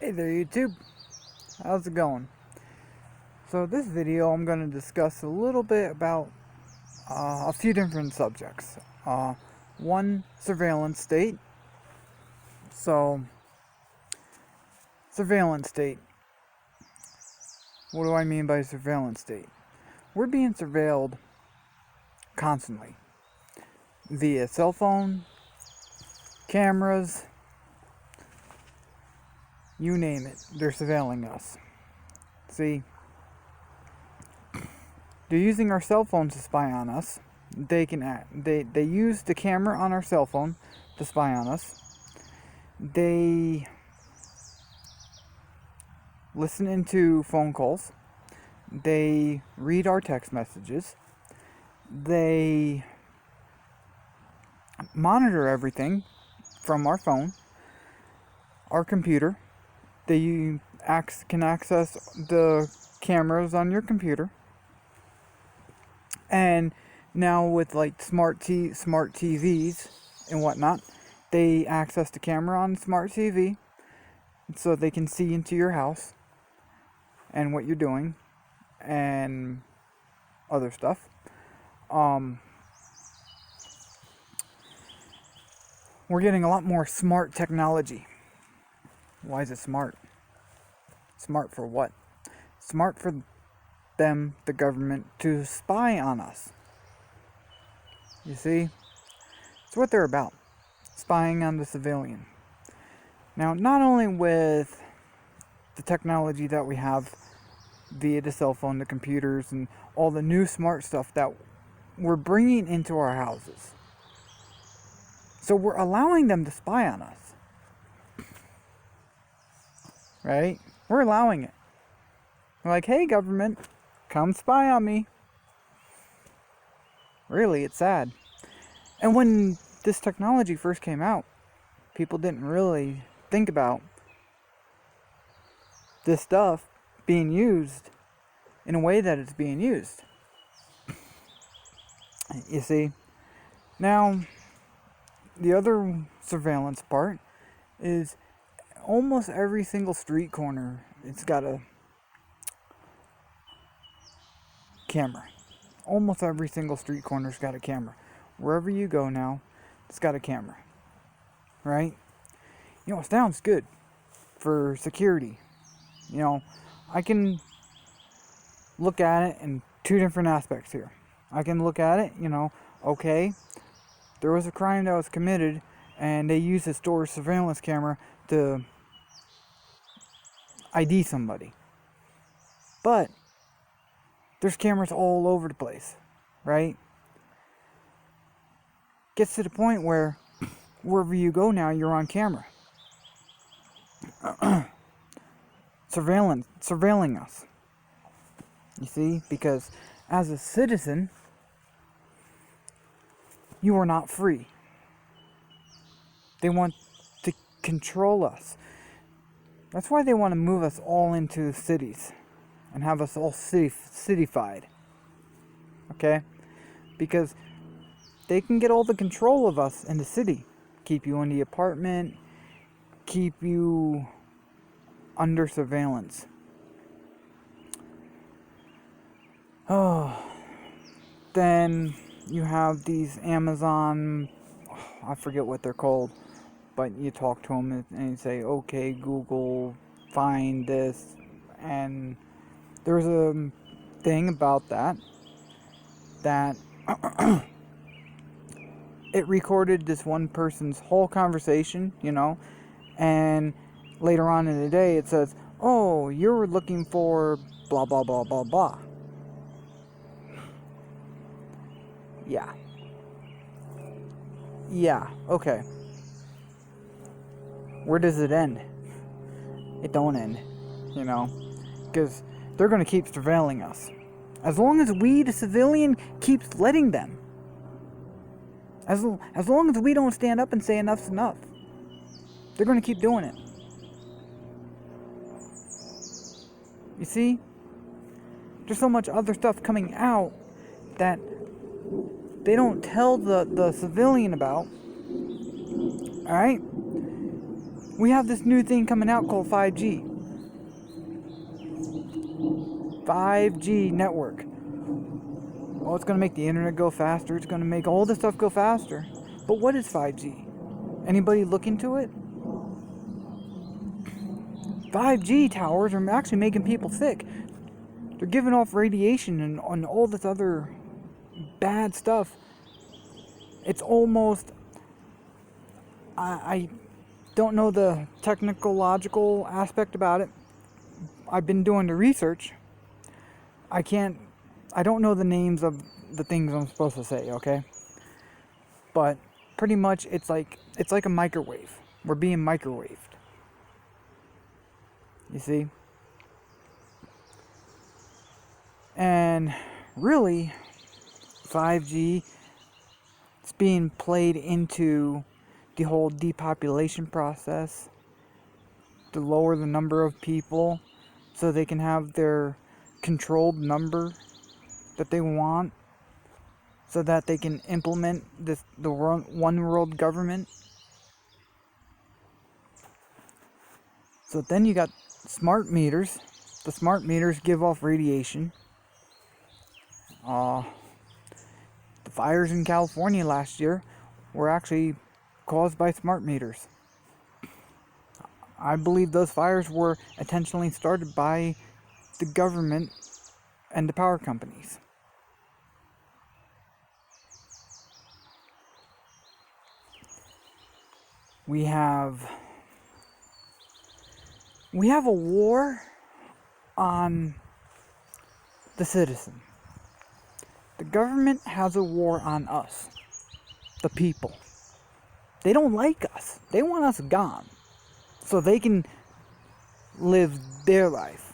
Hey there YouTube, how's it going? So this video I'm going to discuss a little bit about a few different subjects. One, surveillance state. So, surveillance state. What do I mean by surveillance state? We're being surveilled constantly via cell phone, cameras, you name it, they're surveilling us. See, they're using our cell phones to spy on us. They use the camera on our cell phone to spy on us. They listen into phone calls. They read our text messages. They monitor everything from our phone, our computer. They can access the cameras on your computer. And now with like smart TVs and whatnot, they access the camera on the smart TV so they can see into your house and what you're doing and other stuff. We're getting a lot more smart technology. Why is it smart? Smart for what? Smart for them, the government, to spy on us. You see? It's what they're about. Spying on the civilian. Now, not only with the technology that we have via the cell phone, the computers, and all the new smart stuff that we're bringing into our houses. So we're allowing them to spy on us. Right? We're allowing it. We're like, hey government, come spy on me. Really, it's sad. And when this technology first came out, people didn't really think about this stuff being used in a way that it's being used. You see? Now, the other surveillance part is almost every single street corner, it's got a camera. Almost every single street corner's got a camera. Wherever you go now, it's got a camera. Right? You know, it sounds good for security. You know, I can look at it in two different aspects here. I can look at it, okay, there was a crime that was committed and they used a store surveillance camera to ID somebody. But there's cameras all over the place, right? Gets to the point where wherever you go now, you're on camera. Surveilling us. You see? Because as a citizen, you are not free. They want to control us. That's why they want to move us all into cities and have us all cityfied. Okay? Because they can get all the control of us in the city. Keep you in the apartment. Keep you under surveillance. Oh. Then you have these Amazon, I forget what they're called, but you talk to them and you say, okay, Google, find this. And there's a thing about that it recorded this one person's whole conversation, and later on in the day it says, oh, you're looking for blah, blah, blah, blah, blah. Yeah, okay. Where does it end? It don't end, because they're going to keep surveilling us. As long as we, the civilian, keeps letting them. As long as we don't stand up and say enough's enough, they're going to keep doing it. You see? There's so much other stuff coming out that they don't tell the civilian about. Alright? We have this new thing coming out called 5G. 5G network. Well, it's going to make the internet go faster. It's going to make all this stuff go faster. But what is 5G? Anybody look into it? 5G towers are actually making people sick. They're giving off radiation and all this other bad stuff. It's almost... I don't know the technological aspect about it. I've been doing the research. I don't know the names of the things I'm supposed to say, okay? But pretty much it's like a microwave. We're being microwaved. You see? And really, 5G is being played into the whole depopulation process to lower the number of people so they can have their controlled number that they want, so that they can implement the one world government. So then you got smart meters. The smart meters give off radiation. The fires in California last year were actually caused by smart meters. I believe those fires were intentionally started by the government and the power companies. We have a war on the citizen. The government has a war on us, the people. They don't like us. They want us gone so they can live their life.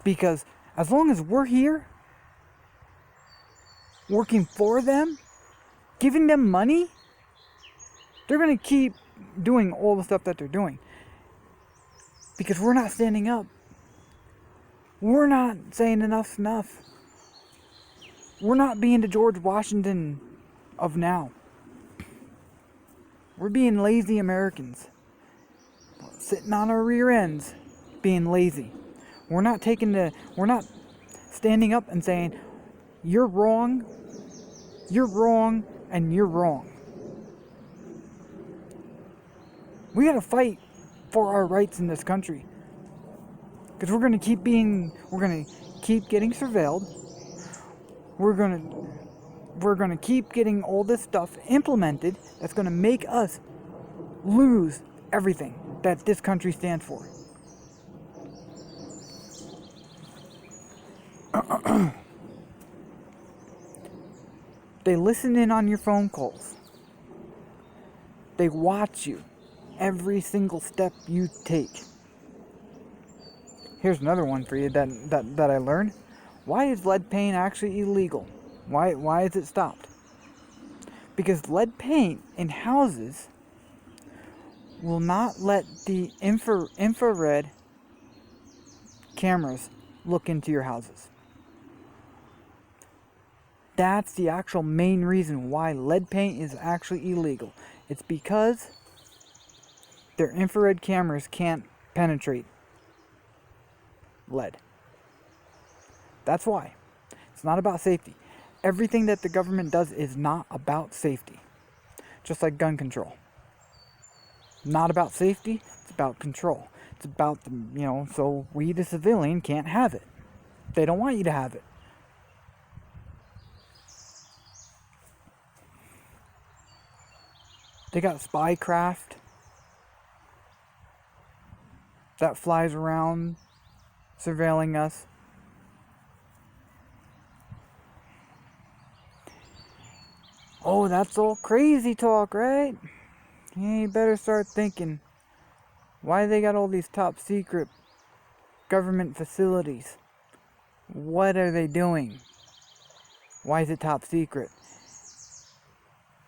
Because as long as we're here, working for them, giving them money, they're going to keep doing all the stuff that they're doing. Because we're not standing up. We're not saying enough's enough. We're not being the George Washington of now. We're being lazy Americans. Sitting on our rear ends, being lazy. We're not standing up and saying, you're wrong, and you're wrong. We gotta fight for our rights in this country. Because we're gonna keep getting surveilled. We're gonna keep getting all this stuff implemented that's gonna make us lose everything that this country stands for. They listen in on your phone calls. They watch you every single step you take. Here's another one for you that I learned. Why is lead paint actually illegal? Why is it stopped? Because lead paint in houses will not let the infrared cameras look into your houses. That's the actual main reason why lead paint is actually illegal. It's because their infrared cameras can't penetrate lead. That's why. It's not about safety. Everything that the government does is not about safety. Just like gun control. Not about safety, it's about control. It's about, so we the civilian can't have it. They don't want you to have it. They got spycraft that flies around surveilling us. Oh, that's all crazy talk, right? You better start thinking, why they got all these top secret government facilities? What are they doing? Why is it top secret?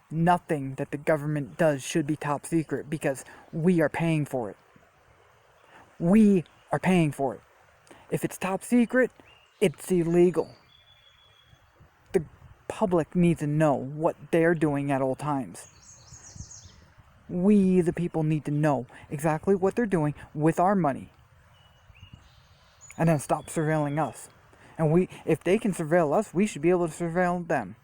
Nothing that the government does should be top secret because we are paying for it. We are paying for it. If it's top secret, it's illegal. The public need to know what they're doing at all times. We, the people, need to know exactly what they're doing with our money. And then stop surveilling us. And if they can surveil us, we should be able to surveil them.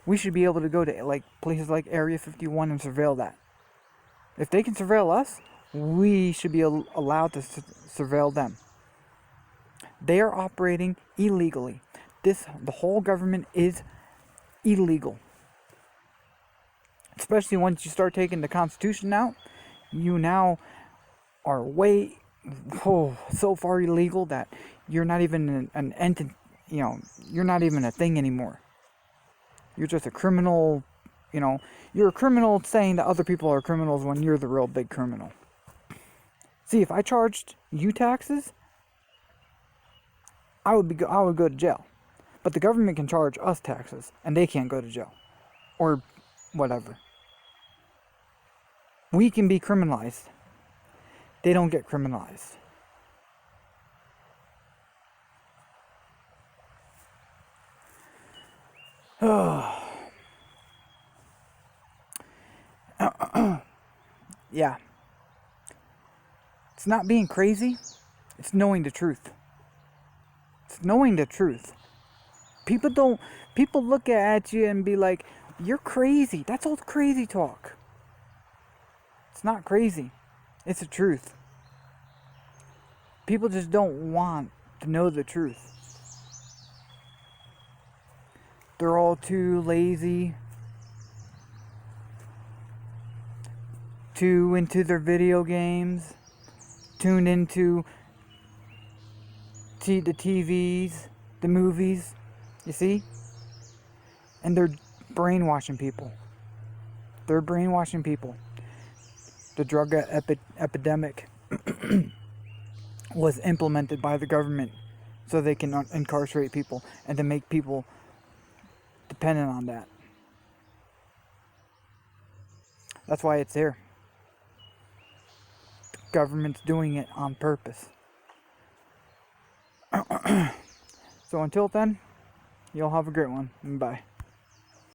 We should be able to go to places like Area 51 and surveil that. If they can surveil us, we should be allowed to surveil them. They are operating illegally. The whole government is illegal. Especially once you start taking the Constitution out, you now are so far illegal that you're not even an entity. You're not even a thing anymore. You're just a criminal. You're a criminal saying that other people are criminals when you're the real big criminal. See, if I charged you taxes, I would go to jail. But the government can charge us taxes, and they can't go to jail. Or whatever. We can be criminalized. They don't get criminalized. Yeah. It's not being crazy. It's knowing the truth. It's knowing the truth. People look at you and be like, you're crazy. That's all crazy talk. It's not crazy. It's the truth. People just don't want to know the truth. They're all too lazy, too into their video games, tuned into the TVs, the movies, you see? And they're brainwashing people. They're brainwashing people. The drug epidemic was implemented by the government so they can incarcerate people and to make people dependent on that. That's why it's there. The government's doing it on purpose. So until then, y'all have a great one. Bye.